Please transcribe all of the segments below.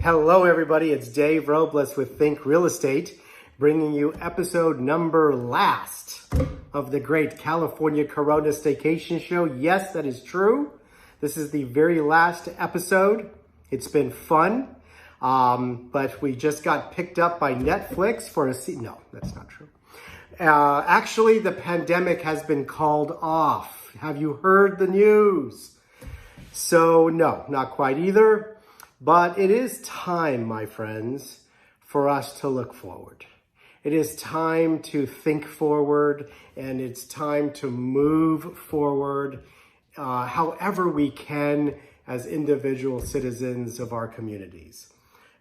Hello, everybody. It's Dave Robles with Think Real Estate, bringing you episode number last of the great California Corona Staycation show. Yes, that is true. This is the very last episode. It's been fun, but we just got picked up by Netflix for a No, that's not true. Actually, the pandemic has been called off. Have you heard the news? So no, not quite either. But it is time, my friends, for us to look forward. It is time to think forward, and it's time to move forward however we can as individual citizens of our communities.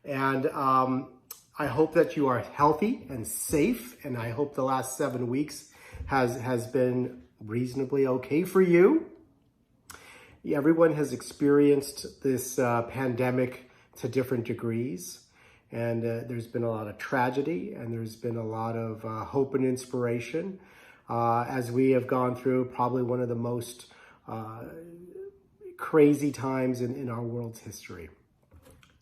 And I hope that you are healthy and safe, and I hope the last 7 weeks has been reasonably okay for you. Everyone has experienced this pandemic to different degrees, and there's been a lot of tragedy, and there's been a lot of hope and inspiration as we have gone through probably one of the most crazy times in our world's history.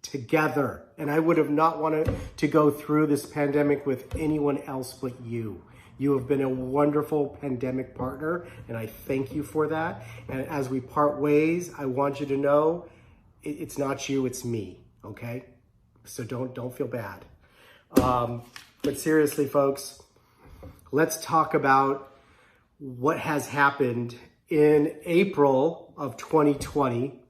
Together, and I would have not wanted to go through this pandemic with anyone else but you. You have been a wonderful pandemic partner, and I thank you for that. And as we part ways, I want you to know it's not you, it's me, okay? So don't feel bad. But seriously, folks, let's talk about what has happened in April of 2020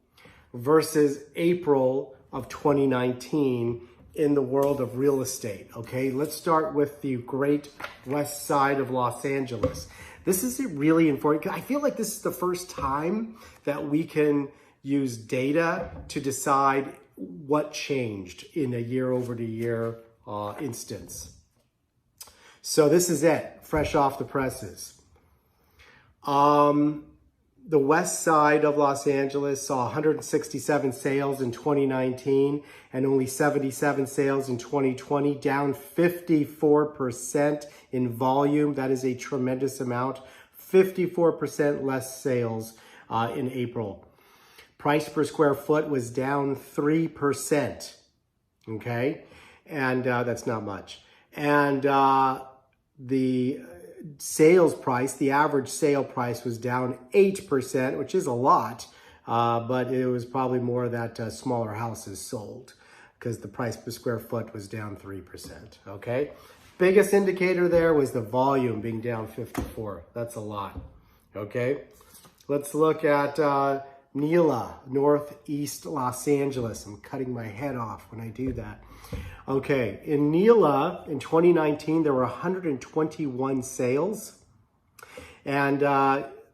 versus April of 2019 in the world of real estate, okay? Let's start with the great west side of Los Angeles. This is really important. I feel like this is the first time that we can use data to decide what changed in a year-over-year instance. So this is it, fresh off the presses. The west side of Los Angeles saw 167 sales in 2019 and only 77 sales in 2020, down 54% in volume. That is a tremendous amount. 54% less sales in April. Price per square foot was down 3%, okay? And that's not much. And the sales price, the average sale price was down 8%, which is a lot, but it was probably more that smaller houses sold because the price per square foot was down 3%, okay? Biggest indicator there was the volume being down 54. That's a lot, okay? Let's look at Nila, northeast Los Angeles. I'm cutting my head off when I do that. Okay, in Nila, in 2019, there were 121 sales. And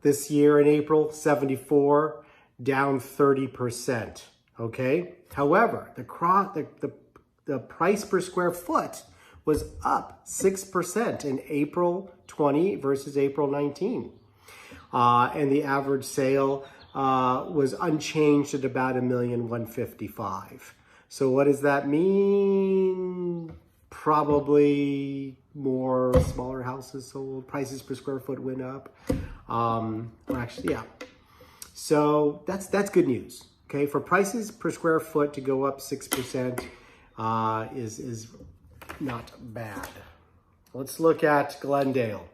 this year in April, 74, down 30%, okay? However, the price per square foot was up 6% in April 20 versus April 19. And the average sale was unchanged at about $1,155,000. So what does that mean? Probably more smaller houses sold. Prices per square foot went up. Actually, yeah. So that's good news. Okay, for prices per square foot to go up 6% is not bad. Let's look at Glendale.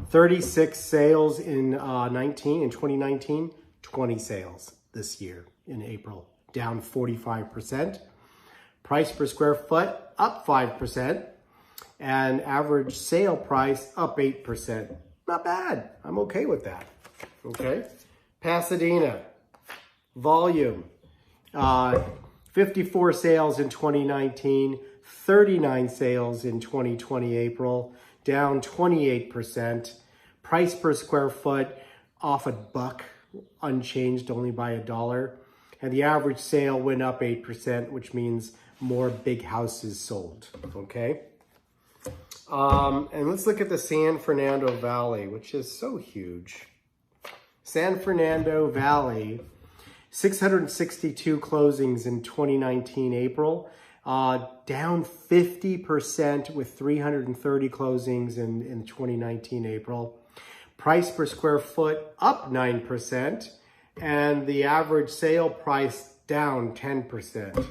36 sales in 2019, 20 sales this year in April, down 45%. Price per square foot up 5%, and average sale price up 8%. Not bad. I'm okay with that. Okay. Pasadena, volume, 54 sales in 2019, 39 sales in 2020 April, down 28%. Price per square foot off $1, unchanged only by $1. And the average sale went up 8%, which means more big houses sold, okay? And let's look at the San Fernando Valley, which is so huge. San Fernando Valley, 662 closings in 2019 April, down 50% with 330 closings in 2019 April. Price per square foot up 9%, and the average sale price down 10%.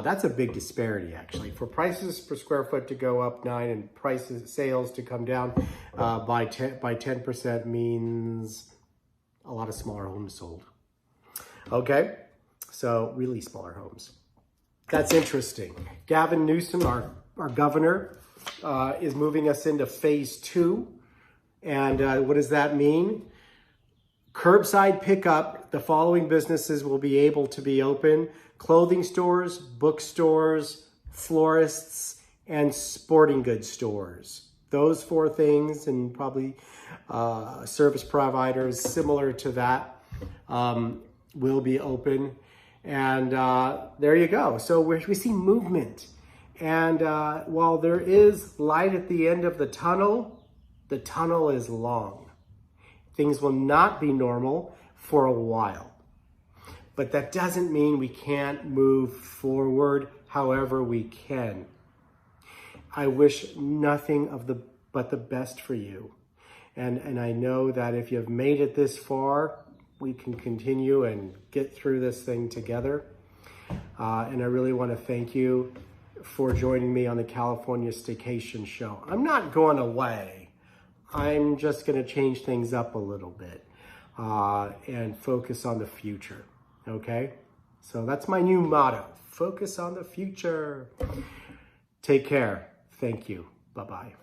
That's a big disparity, actually. For prices per square foot to go up 9 and sales to come down by 10% means a lot of smaller homes sold. Okay, so really smaller homes. That's interesting. Gavin Newsom, our governor, is moving us into phase 2. And what does that mean? Curbside pickup, the following businesses will be able to be open: clothing stores, bookstores, florists, and sporting goods stores. Those 4 things, and probably service providers similar to that will be open. And there you go. So we see movement. And while there is light at the end of the tunnel is long. Things will not be normal for a while. But that doesn't mean we can't move forward however we can. I wish nothing but the best for you. And I know that if you've made it this far, we can continue and get through this thing together. And I really want to thank you for joining me on the California Staycation show. I'm not going away. I'm just going to change things up a little bit and focus on the future. Okay? So that's my new motto. Focus on the future. Take care. Thank you. Bye-bye.